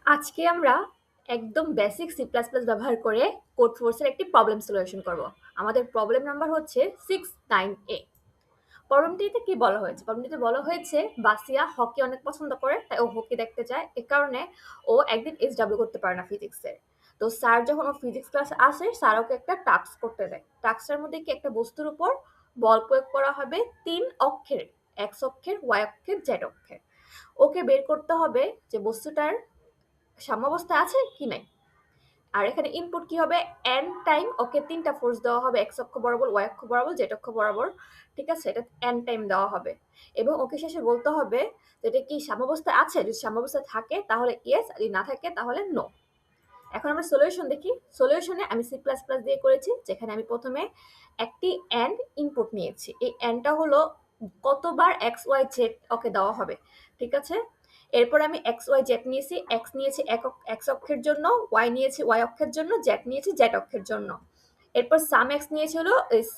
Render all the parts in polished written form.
আজকে আমরা একদম বেসিক সি প্লাস প্লাস ব্যবহার করে কোড ফোর্সের একটি প্রবলেম সলিউশন করব। আমাদের প্রবলেম নাম্বার হচ্ছে 69A। প্রবলেমটিতে কি বলা হয়েছে? প্রবলেমটিতে বলা হয়েছে বাসিয়া হকি অনেক পছন্দ করে, তাই ও হকি দেখতে চায়। এ কারণে ও একদিন SW করতে পারে না ফিজিক্সের। তো স্যার যখন ও ফিজিক্স ক্লাসে আসে, স্যার ওকে একটা টাস্ক করতে দেয়। টাস্কটার মধ্যে কি একটা বস্তুর উপর বল প্রয়োগ করা হবে 3 অক্ষের, এক্স অক্ষের, ওয়াই অক্ষের, জেড অক্ষের। ওকে বের করতে হবে যে বস্তুটার সাম্যাবস্থা আছে কি নাই। আর এখানে ইনপুট কি হবে, এন টাইম ওকে তিনটা ফোর্স দেওয়া হবে, এক্স অক্ষ বরাবর, ওয়াই অক্ষ বরাবর, জেড অক্ষ বরাবর। ঠিক আছে, এটা এন টাইম দেওয়া হবে এবং ওকে শেষে বলতে হবে যে এটা কি সাম্যাবস্থা আছে। যদি সাম্যাবস্থা থাকে তাহলে ইয়েস, আর যদি না থাকে তাহলে নো। এখন আমরা সলিউশন দেখি। সলিউশনে আমি সি প্লাস প্লাস দিয়ে করেছি, যেখানে আমি প্রথমে একটি এন ইনপুট নিয়েছি। এই এনটা হলো কতবার এক্স ওয়াই জেড ওকে দেওয়া হবে। ঠিক আছে, এরপর আমি এক্স ওয়াই জেড নিয়েছি। এক্স নিয়েছি এক্স অক্ষের জন্য, ওয়াই নিয়েছি ওয়াই অক্ষের জন্য, জেড নিয়েছি জেড অক্ষের জন্য। এরপর সাম এক্স নিয়েছিল,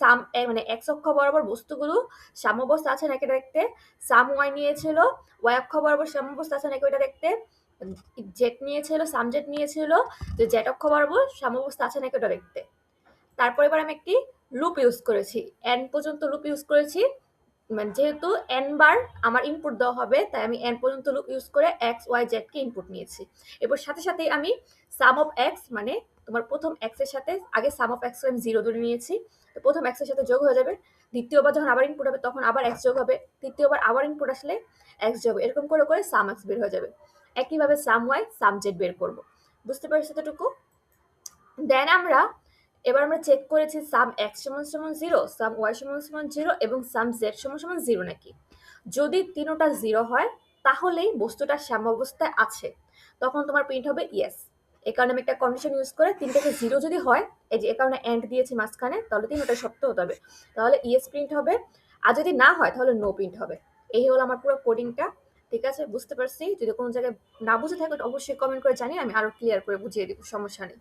সাম মানে এক্স অক্ষ বরাবর বস্তুগুলো সাম্যাবস্থা আছে নাকি এটা দেখতে। সাম ওয়াই নিয়েছিল, ওয়াই অক্ষ বরাবর সাম্যাবস্থা আছে নাকি ওটা দেখতে। জেড নিয়েছিল, সাম জেড নিয়েছিল, যে জেড অক্ষ বরাবর সাম্যাবস্থা আছে নাকি ওটা দেখতে। তারপর এবার আমি একটি লুপ ইউজ করেছি, এন পর্যন্ত লুপ ইউজ করেছি। মানে যেহেতু এন বার আমার ইনপুট দেওয়া হবে, তাই আমি এন পর্যন্ত লুপ ইউজ করে এক্স ওয়াই জেড কে ইনপুট নিয়েছি। এবার সাথে সাথেই আমি সাম অফ এক্স, মানে তোমার প্রথম এক্স এর সাথে আগে সাম অফ এক্স আমি 0 ধরে নিয়েছি। তো প্রথম এক্স এর সাথে যোগ হয়ে যাবে, দ্বিতীয়বার যখন আবার ইনপুট হবে তখন আবার এক্স যোগ হবে, তৃতীয়বার আবার ইনপুট আসলে এক্স যোগ হবে। এরকম করে করে সাম এক্স বের হয়ে যাবে। একইভাবে সাম ওয়াই সাম জেড বের করব। বুঝতে পারছি এতটুকু? দেন এবার আমরা চেক করেছি সাম এক্স সমান সমান 0, সাম ওয়াই সমান সমান 0 এবং সাম জেড সমান সমান 0 নাকি। যদি তিনোটা 0 হয় তাহলেই বস্তুটা সাম্যাবস্থায় আছে, তখন তোমার প্রিন্ট হবে ইয়েস। এই কারণে আমি একটা কন্ডিশন ইউজ করে 3টাকে 0 যদি হয়, এই যে এ কারণে এন্ড দিয়েছি মাঝখানে, তাহলে তিনোটা সত্য হতে হবে, তাহলে ইয়েস প্রিন্ট হবে। আর যদি না হয় তাহলে নো প্রিন্ট হবে। এই হলো আমার পুরো কোডিংটা। ঠিক আছে, বুঝতে পারছি। যদি কোনো জায়গায় না বুঝে থাকে অবশ্যই কমেন্ট করে জানিয়ে আমি আরো ক্লিয়ার করে বুঝিয়ে দিব, সমস্যা নেই।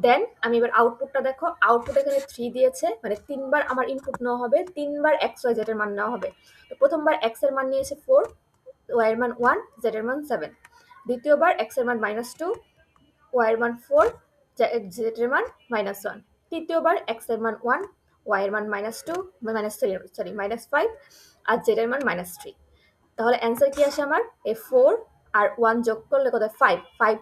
দেন আমি এবার আউটপুটটা দেখো। আউটপুট এখানে 3 দিয়েছে, মানে 3বার আমার ইনপুট নেওয়া হবে, 3বার এক্স ওয়াই জেড এর মান নেওয়া হবে। তো প্রথমবার এক্স এর মান নিয়েছে 4, ওয়াই এর মান 1, জেড এর মান 7। দ্বিতীয়বার এক্স এর মান -2, ওয়াই এর মান 4, জেড এর মান -1। তৃতীয়বার এক্স এর মান 1, ওয়াই এর মান -2, -5, আর জেড এর মান -3। তাহলে অ্যান্সার কি আসে আমার? এই 4 আর 1 যোগ করলে কত? 5। 5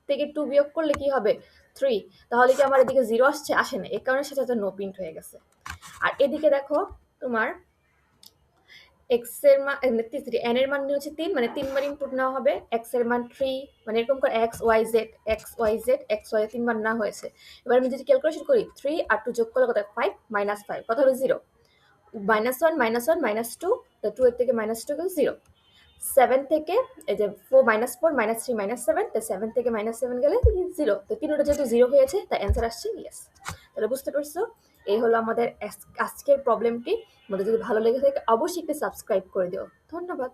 থেকে 2 বিয়োগ করলে কি হবে? 3। তাহলে কি আমার এদিকে 0 আসছে? আসে না, এই কারণে সেটা নো প্রিন্ট হয়ে গেছে। আর এদিকে দেখো, তোমার এক্স এর মান এন এর মান হচ্ছে 3, মানে 3বার ইনপুট নেওয়া হবে। এক্স এর মান 3, মানে এরকম করে X Y Z X Y Z X Y 3বার না হয়েছে। এবার আমি যদি ক্যালকুলেশন করি 3 আর 2 যোগ করলে কত? 5 -5, কত হলো? 0। -1 -1 -2, তো 2 এর থেকে -2 গেল 0। 7 থেকে এই যে 4 -4 -3 -7, তো 7 থেকে -7 গেলে 0। তো তিনটা যেহেতু 0 হয়েছে তাই অ্যান্সার আসছে ইয়েস। তাহলে বুঝতে পারছো, এই হলো আমাদের আজকের প্রবলেমটি। আমাদের যদি ভালো লেগে থাকে অবশ্যই একটু সাবস্ক্রাইব করে দিও। ধন্যবাদ।